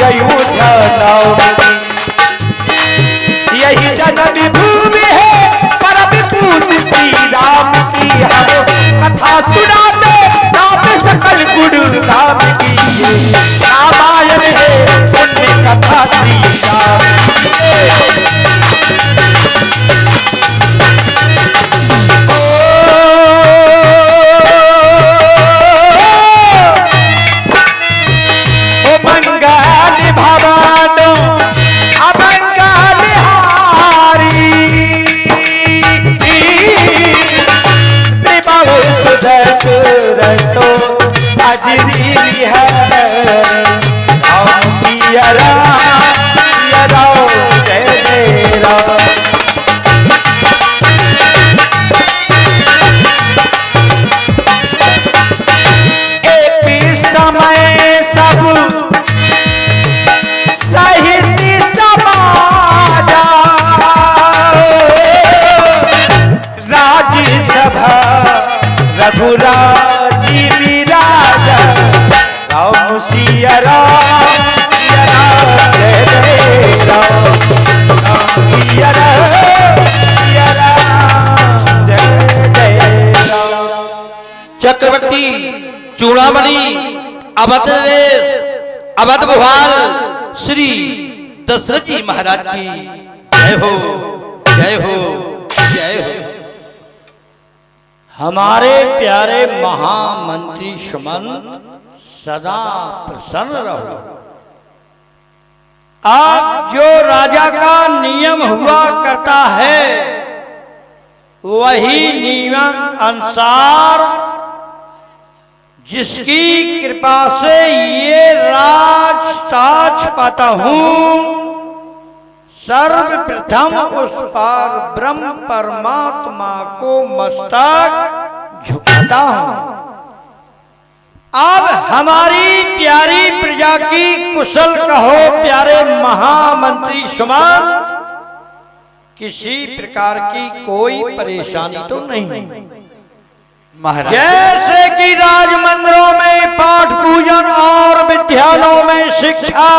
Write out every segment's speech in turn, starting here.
अयोध्या नवमी। यही जन्म भूमि है परम पूज्य श्री राम की। हम कथा सुनाते नाम सकल गुण धाम की। रामायण है पुण्य कथा श्री राम की। दशरथो अजरी है हम सिया राम जय जय राम। एक समय सब साहित्य समाजा राज्यसभा रघुराजी विराजा राम सिया राम जय जय राम। राम सिया राम जय जय राम। चक्रवर्ती चूड़ामणि अवध अवध भोपाल श्री दशरथ जी महाराज की जय हो जय हो जय हो। हमारे प्यारे महामंत्री सुमन सदा प्रसन्न रहो। आप जो राजा का नियम हुआ करता है वही नियम अनुसार जिसकी कृपा से ये राजताज पाता हूं, सर्वप्रथम उस पार ब्रह्म परमात्मा को मस्तक झुकाता हूं। अब हमारी प्यारी प्रजा की कुशल कहो प्यारे महामंत्री सुमन। किसी प्रकार की कोई परेशानी तो नहीं महाराज। जैसे कि राज मंदिरों में पाठ पूजन और विद्यालयों में शिक्षा,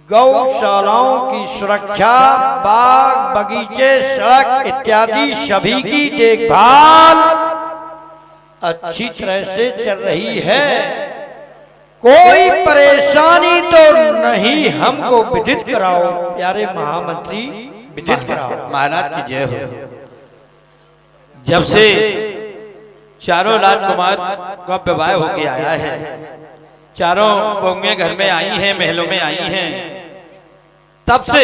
गौशालाओं की सुरक्षा, बाग बगीचे सड़क इत्यादि सभी की देखभाल अच्छी तरह से चल रही है। कोई परेशानी तो नहीं, हमको विदित कराओ प्यारे महामंत्री, विदित कराओ। महाराज की जय हो। जब से चारों राजकुमार का विवाह होके आया है, चारों बहुएं घर में आई हैं, महलों में आई हैं, तब से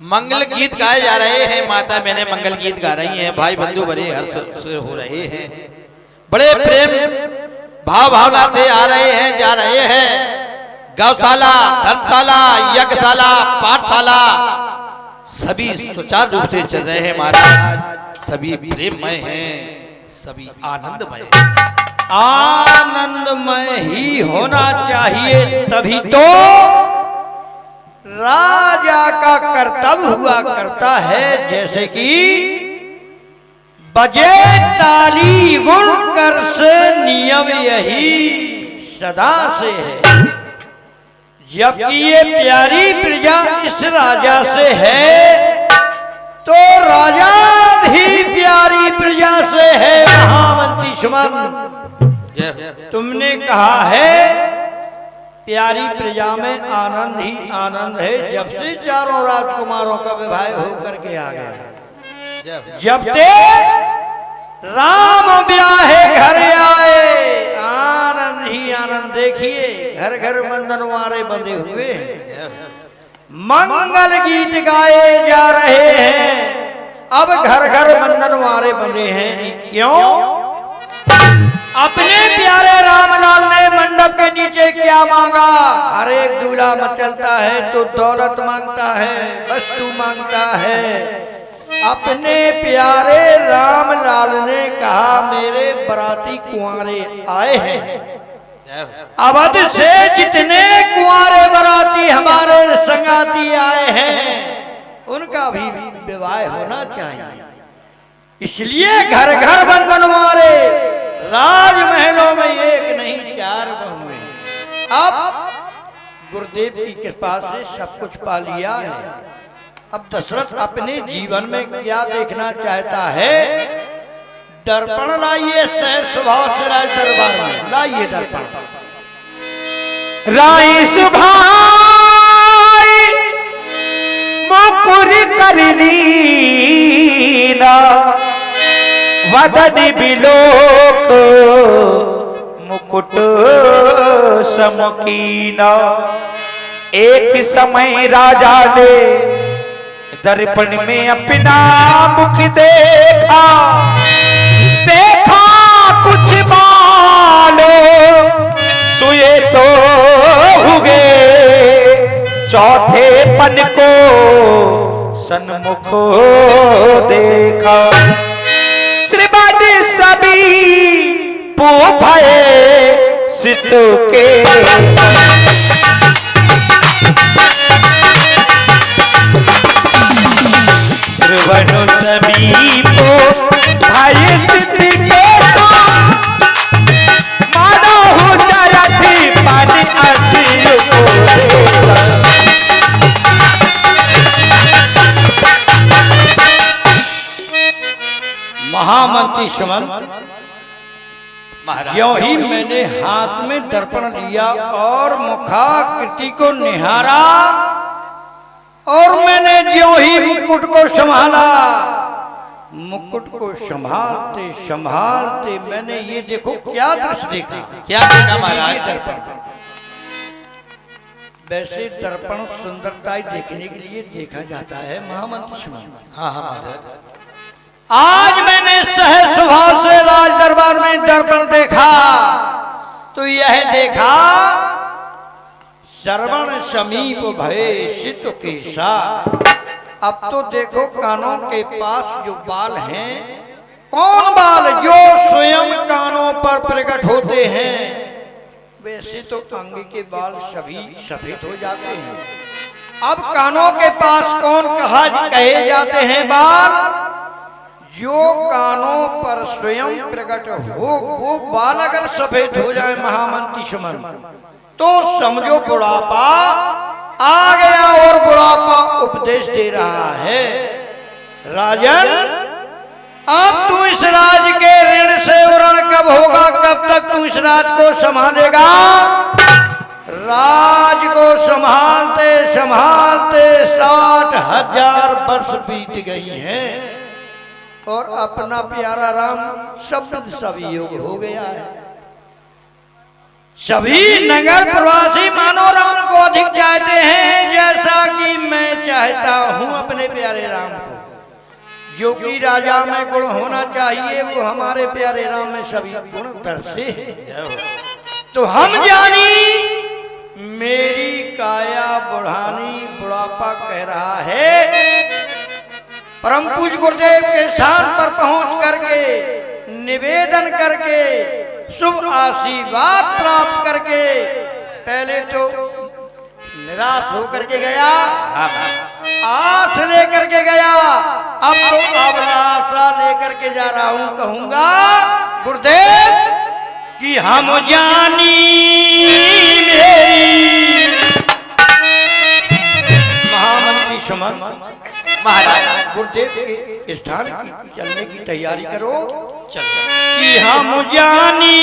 मंगल गीत गाए जा रहे हैं। माता मैंने मंगल गीत गा रही हैं, भाई बंधु बड़े हर्ष से हो रहे हैं, बड़े प्रेम भाव भावना से आ रहे हैं जा रहे हैं। गौशाला, धर्मशाला, यज्ञशाला, पाठशाला सभी सुचारू रूप से चल रहे हैं महाराज। सभी प्रेममय हैं, सभी आनंदमय हैं। आनंदमय ही होना चाहिए, तभी तो राजा का कर्तव्य हुआ करता है। जैसे कि बजे ताली गुण कर से नियम यही सदा से है। जबकि ये प्यारी प्रजा इस राजा से है तो राजा भी प्यारी प्रजा से है। महामंत्री सुमन, तुमने कहा है प्यारी प्रजा में आनंद ही आनंद है। जब से चारों राजकुमारों का विवाह होकर के आ गया, जब से राम ब्याहे घर आए, आनंद ही आनंद। देखिए घर घर बंधनवारे बंधे हुए हैं, मंगल गीत गाए जा रहे हैं। अब घर घर बंधनवारे बंधे हैं। क्यों? अपने प्यारे रामलाल ने मंडप के नीचे क्या मांगा? हर एक दूल्हा मचलता है तो दौलत मांगता है, वस्तु मांगता है। अपने प्यारे रामलाल ने कहा मेरे बराती कुंवारे आए हैं, अवध से जितने कुंवारे बराती हमारे संगाती आए हैं उनका भी विवाह होना चाहिए। इसलिए घर घर बंधनवारे, राजमहलों में एक नहीं चार बहुएं। अब गुरुदेव की कृपा से सब कुछ पा लिया है। अब दशरथ अपने जीवन में क्या देखना चाहता है? दर्पण लाइए सहज स्वभाव से राज दरबार में, लाइए दर्पण। राई सुभाई मुकुर कर लीना, वदन बिलोक मुकुट समकीना। एक समय राजा ने दर्पण में अपना मुख देखा, देखा कुछ बालो सुए तो हुए, चौथे पन को सन्मुख देखा। श्रीमद सभी पो भये सित के, श्रवण सभी पो भये सित के साथ, मानो हो चरथी पन असिर को देखा। महामंत्री सुमंत, महाराज ज्यों ही मैंने हाथ में दर्पण लिया और मुखाकृति को निहारा, और मैंने ज्यों ही मुकुट को संभाला, मुकुट को संभालते संभालते मैंने ये देखो क्या दृश्य देखा। क्या देखा महाराज? दर्पण। वैसे दर्पण सुंदरता देखने के लिए देखा जाता है महामंत्री सुमंत। हाँ हाँ महाराज। आज मैंने सहज स्वभाव से राज दरबार में दर्पण देखा तो यह देखा, श्रवण समीप भय सित केसा। अब तो देखो कानों के पास जो बाल हैं, कौन बाल? जो स्वयं कानों पर प्रकट होते हैं। वैसे तो अंग के बाल सभी सफेद हो जाते हैं, अब कानों के पास कौन कहे जाते हैं बाल? जो कानों पर स्वयं प्रकट हो, वो बाल अगर सफेद हो जाए महामंत्री सुमंत, तो समझो बुढ़ापा आ गया, और बुढ़ापा उपदेश दे रहा है। राजन, अब तू इस राज के ऋण से ऋण कब होगा? कब तक तू इस राज को संभालेगा? राज को संभालते संभालते 60,000 वर्ष बीत गई हैं, और अपना प्यारा राम शब्द सभी योग हो गया है। सभी नगर प्रवासी मानो राम को अधिक चाहते हैं, जैसा कि मैं चाहता हूं अपने प्यारे राम को। जो कि राजा में गुण होना चाहिए, वो हमारे प्यारे राम में सभी गुण दर्शे हैं। तो हम जानी मेरी काया बुढ़ानी, बुढ़ापा कह रहा है। परम पूज्य गुरुदेव के स्थान पर पहुंच करके निवेदन करके शुभ आशीर्वाद प्राप्त करके पहले तो निराश होकर के गया, आस लेकर के गया, अब तो अभिलाषा लेकर के जा रहा हूं। कहूंगा गुरुदेव कि हम जानी मेरी महामंत्री सुमंत। महाराज गुरुदेव के स्थान की चलने की तैयारी करो। चलो। कि हम जानी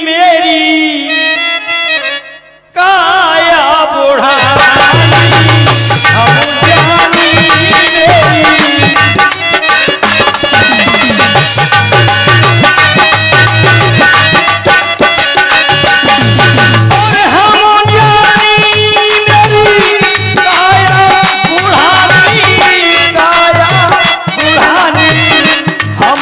मेरी काया बुढ़ानी, हम जानी मेरी हम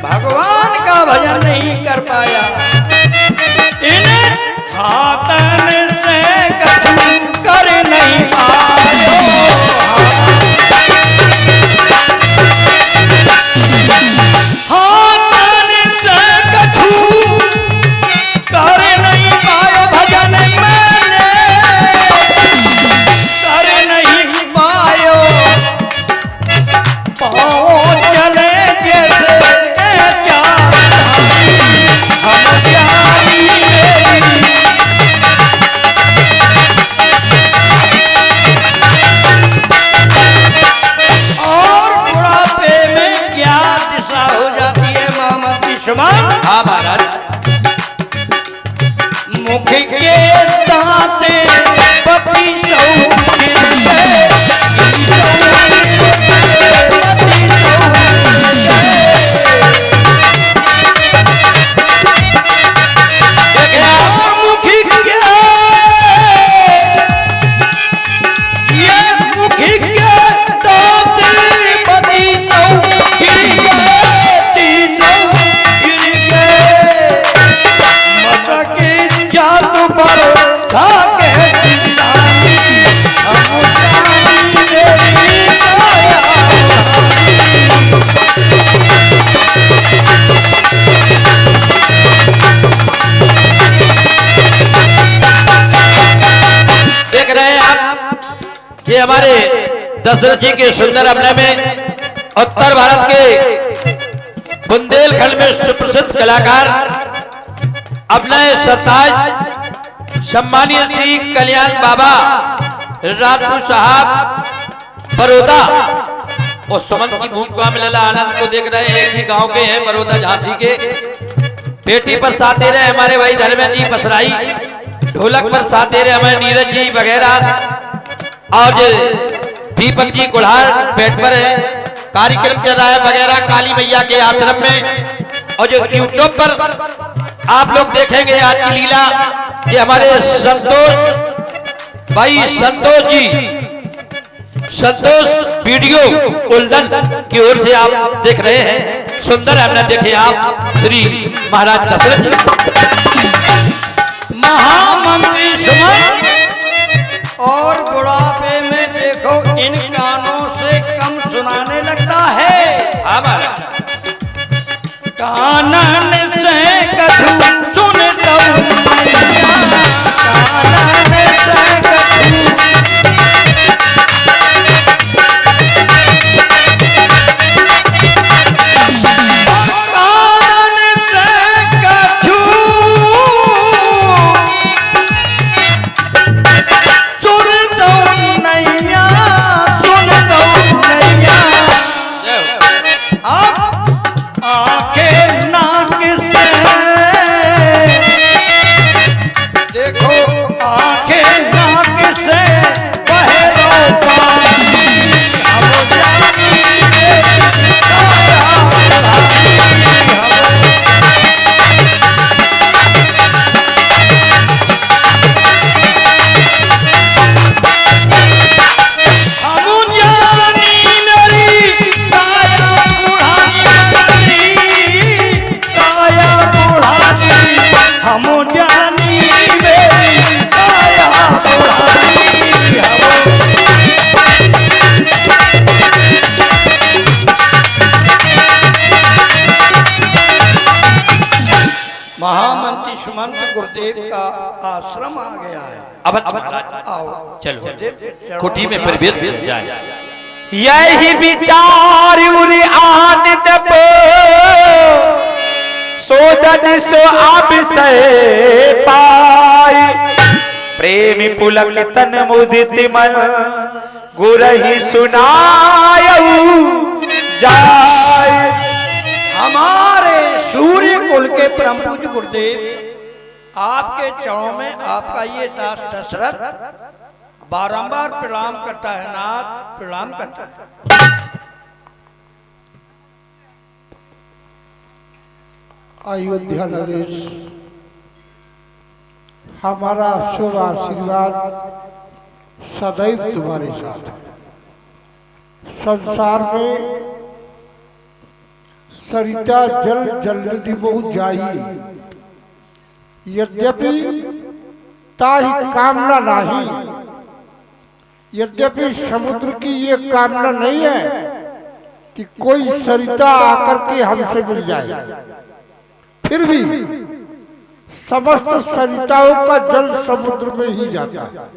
भगवान का भजन नहीं कर पाया। इन हाथन से कछु कर नहीं पायो। हाथन से कछु कर नहीं पायो भजन मैंने कर नहीं पायो। पाँव चले जैसे हम जानी और बुढ़ापे में क्या दिशा हो जाती है मामा दुश्मन। हाँ महाराज। मुख के दांते पति ये हमारे दशरथ जी के सुंदर अभिनय में उत्तर भारत के बुंदेलखंड में सुप्रसिद्ध कलाकार अभिनय सरताज सम्मानीय श्री कल्याण बाबा राजपूत साहब बड़ौदा और सुमंत की भूमिका में लला आनंद को देख रहे हैं। एक ही गांव के हैं, बड़ौदा झांसी के। पेटी पर साथ दे रहे हमारे भाई धर्मेंद्र जी बसराई, ढोलक पर साथ दे रहे हमारे नीरज जी वगैरह, और दीपक जी कुल्हार पेट पर है। कार्यक्रम चल रहा है वगैरह काली मैया के आश्रम में। और जो यूट्यूब पर आप लोग देखेंगे आज की लीला, ये हमारे संतोष भाई संतोष जी, संतोष वीडियो उल्दन की ओर से आप देख रहे हैं। सुंदर हमने देखे आप श्री महाराज दशरथ जी महामंत्री सुमन। और बुढ़ापे में देखो इन कानों से कम सुनाने लगता है। कानन से कछु सुनता हूं, कानन से कछु महामंत्री सुमंत गुरुदेव का आश्रम आ गया है। अब आओ चलो कुटी में प्रवेश किया जाए। यही विचार उरी आनंद पो सोदन सो अभिषय पाई प्रेमी पुलक तन मुदित मन गुरहि सुनायऊ जाय। हमारे सूर्य कुल के परम पूज्य गुरुदेव आपके चरणों में आपका ये दास दशरथ बारंबार प्रणाम करता है। नाथ प्रणाम करता है। अयोध्या नरेश, हमारा शुभ आशीर्वाद सदैव तुम्हारे साथ। संसार में सरिता जल जलधि मोह जाई, यद्यपि ताहि कामना नहीं, यद्यपि समुद्र की ये कामना नहीं है कि कोई सरिता आकर के हमसे मिल जाए, फिर भी समस्त सरिताओं का जल समुद्र में ही जाता है।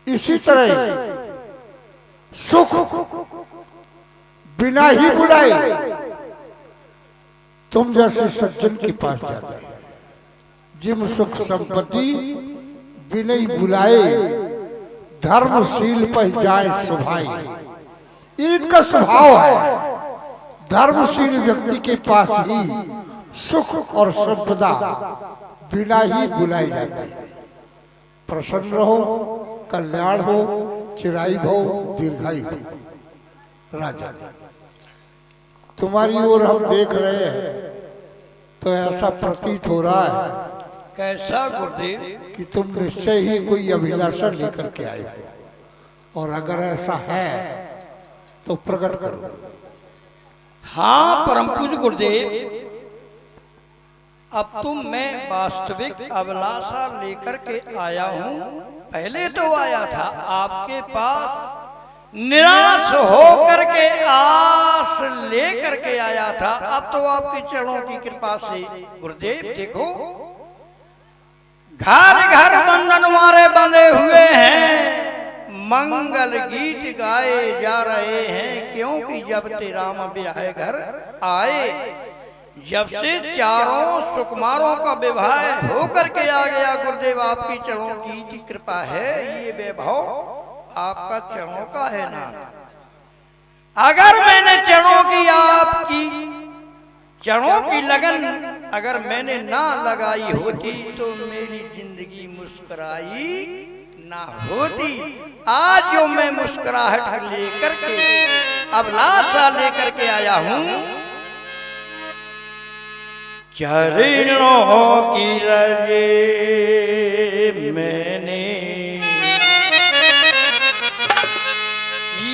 इसी तरह सुख बिना ही बुलाए तुम जैसे सज्जन के पास जाते हैं। जिम सुख संपत्ति बिना ही बुलाए धर्मशील पर जाए सुभाई। इनका स्वभाव है, धर्मशील व्यक्ति के पास ही सुख और संपदा बिना ही बुलाई जाती है। प्रसन्न रहो, कल्याण हो, चिरायु हो, दीर्घायु हो। राजा तुम्हारी ओर हम देख रहे हैं तो ऐसा प्रतीत हो रहा है कैसा गुरुदेव? कि तुम निश्चय ही कोई अभिलाषा लेकर के आए हो, और अगर ऐसा है तो प्रकट करो। हाँ परम पूज्य गुरुदेव, अब तो मैं वास्तविक अभिलाषा लेकर के आया हूँ। पहले तो आया था आपके पास निराश होकर के, आस लेकर के आया था। अब तो आपके चरणों की कृपा से गुरुदेव देखो, घर घर बंधन मारे बंधे हुए हैं, मंगल गीत गाए जा रहे हैं। क्योंकि जब ते राम ब्याह घर आए, जब से चारों सुकुमारों का विवाह होकर के आ गया गुरुदेव, आपकी चरणों की कृपा है। ये वैभव आपका चरणों का है ना। अगर मैंने चरणों की, आपकी चरणों की लगन अगर मैंने ना लगाई होती तो मेरी जिंदगी मुस्कुराई ना होती। आज जो मैं मुस्कुराहट लेकर के, अभिलाषा लेकर के आया हूं, चरणों की रजे मैंने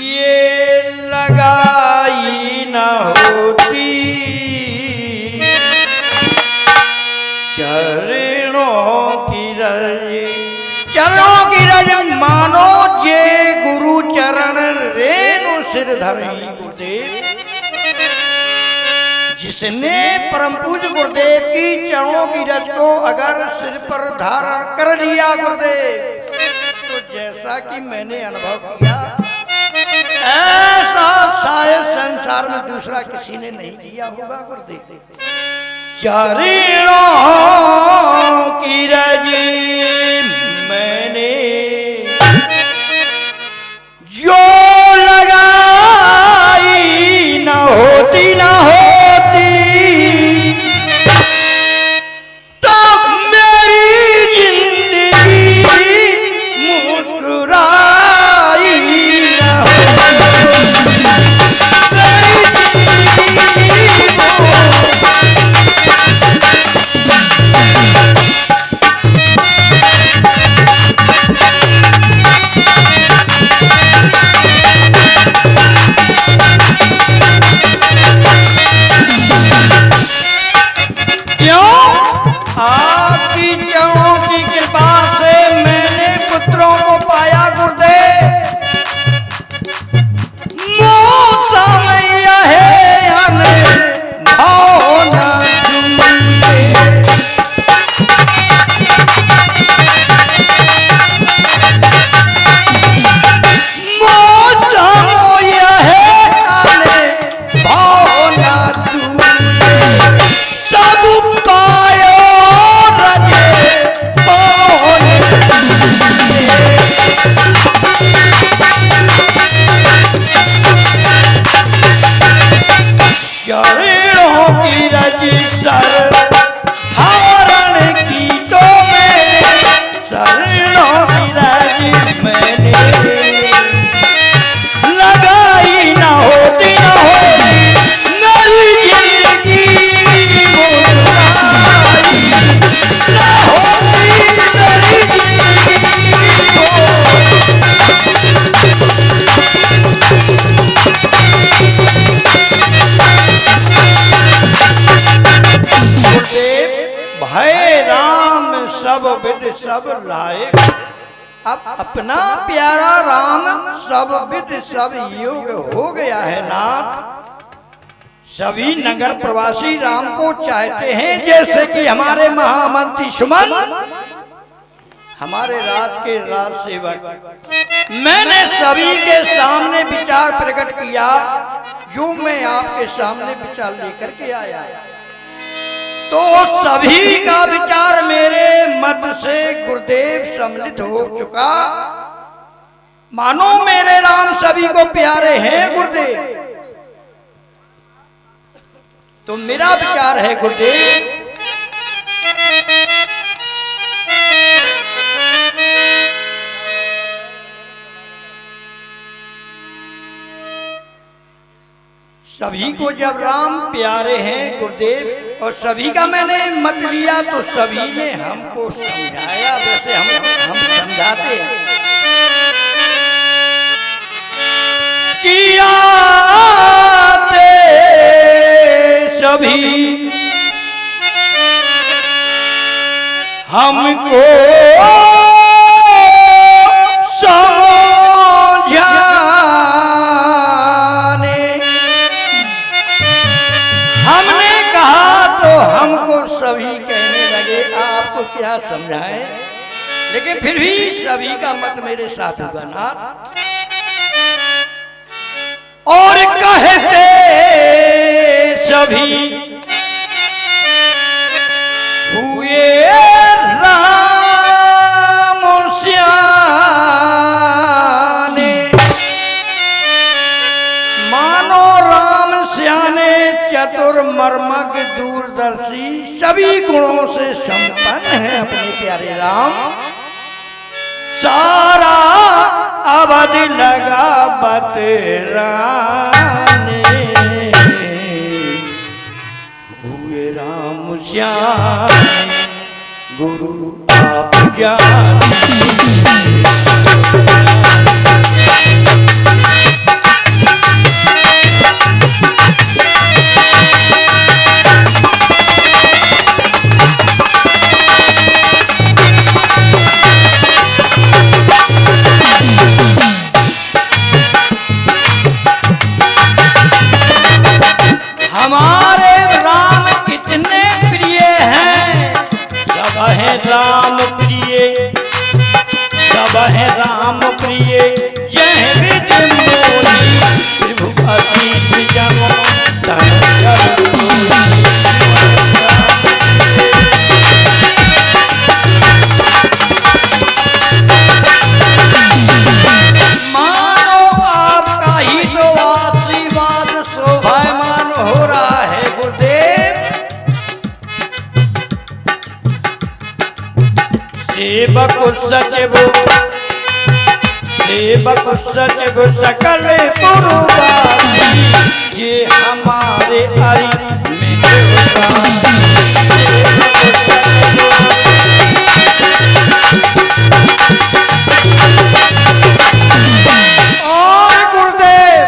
ये लगाई ना होती। चरणों की रज मानो जे गुरु चरण रेणु सिर धरई गुरुदेव। जिसने परम पूज्य गुरुदेव की चरणों की रज को अगर सिर पर धारण कर लिया गुरुदेव, तो जैसा कि मैंने अनुभव किया, ऐसा शायद संसार में दूसरा किसी ने नहीं किया होगा गुरुदेव। चरणों की रज मैंने जो लगाई ना होती ना होती, तो मेरी जिंदगी मुस्कुराई ना होती। से सब लाए। अब अपना प्यारा राम सब विद सब योग हो गया है नाथ। सभी नगर प्रवासी राम को चाहते हैं, जैसे कि हमारे महामंत्री सुमन, हमारे राज के राज सेवक। मैंने सभी के सामने विचार प्रकट किया, जो मैं आपके सामने विचार लेकर के आया, तो सभी का विचार मेरे मत से गुरुदेव सम्मिलित हो चुका। मानो मेरे राम सभी को प्यारे हैं गुरुदेव। तो मेरा विचार है गुरुदेव, सभी को जब राम प्यारे हैं गुरुदेव, और सभी का मैंने मत लिया, तो सभी ने हमको समझाया, वैसे हम समझाते हैं कि आते सभी हमको क्या समझाएं, लेकिन फिर भी सभी का मत मेरे साथ होगा ना। और कहते सभी हुए राम श्याने, मानो राम श्याने चतुर मर्मज्ञ दूरदर्शी सभी गुणों से संपन्न है अपने प्यारे राम। सारा अवधि लगा बतराने, हुए राम श्याने गुरु आप ज्ञान। हमारे राम कितने प्रिय हैं, सब है राम प्रिय, सब है राम प्रिय। जय विद मोहि त्रिभुवति जगो तन मानो आपका ही तो आशीर्वाद शोभायमान हो रहा है गुरुदेव। सेवक सचिव सकल पुरवासी, ये हमारे हरि में और गुरुदेव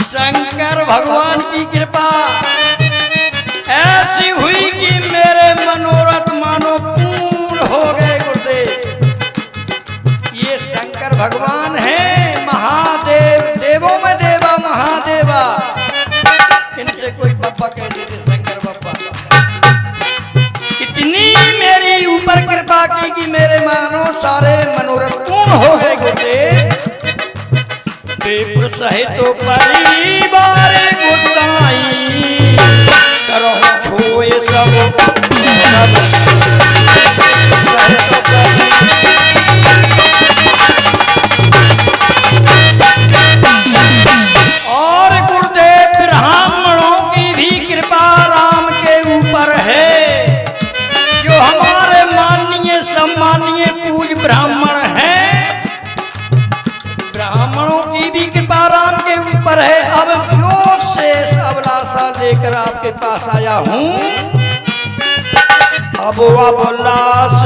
शंकर भगवान की कृपा ऐसी हुई कि मेरे मनोरथ मानो पूर्ण हो गए गुरुदेव। ये शंकर भगवान है महादेव, देवों में देवा महादेवा। इनसे कोई बप्पा कह देते शंकर बप्पा। इतनी मेरी ऊपर कृपा की कि मेरे मानो सारे मनोरथ पूर्ण हो गए गुरुदेव। विप्र सहित परिवार गुटाई, करो छोए सब और गुरुदेव ब्राह्मणों की भी कृपा राम के ऊपर है, जो हमारे माननीय सम्मानीय पूज्य ब्राह्मण हैं। ब्राह्मणों की भी कृपा राम के ऊपर है। अब जो शेष अभिलाषा लेकर आपके पास आया हूं, अब अभिलाष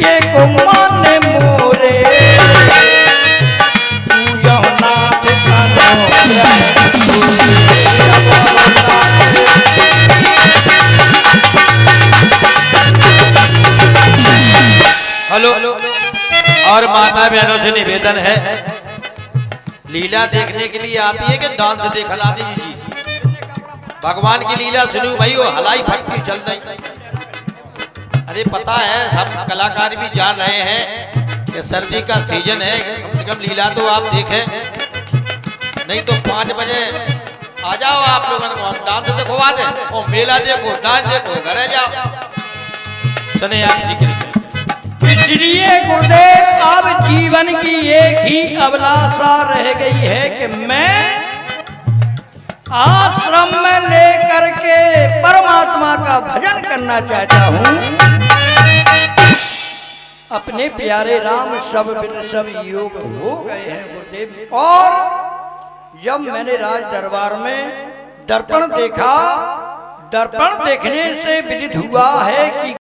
ये को माने मोरे नाथ अनुग्रह। और माता बहनों से निवेदन है, लीला देखने के लिए आती है कि डांस देखना आती है जी? भगवान की लीला सुनू भाई, वो हलाई फटकी चल रही। अरे पता है, सब कलाकार भी जान रहे हैं कि सर्दी का सीजन है, कम से कम लीला तो आप देखें। नहीं तो 5 बजे आ जाओ आप लोगों को, हम डांस देखवा दे, और मेला देखो, डांस देखो, घरे जाओ। सुने आप जी के इसलिए गुरुदेव अब जीवन की एक ही अभिलाषा रह गई है कि मैं आश्रम में लेकर के परमात्मा का भजन करना चाहता हूँ। अपने प्यारे राम सब विद सब योग हो गए हैं गुरुदेव। और जब मैंने राज दरबार में दर्पण देखा, दर्पण देखने से विदित हुआ है कि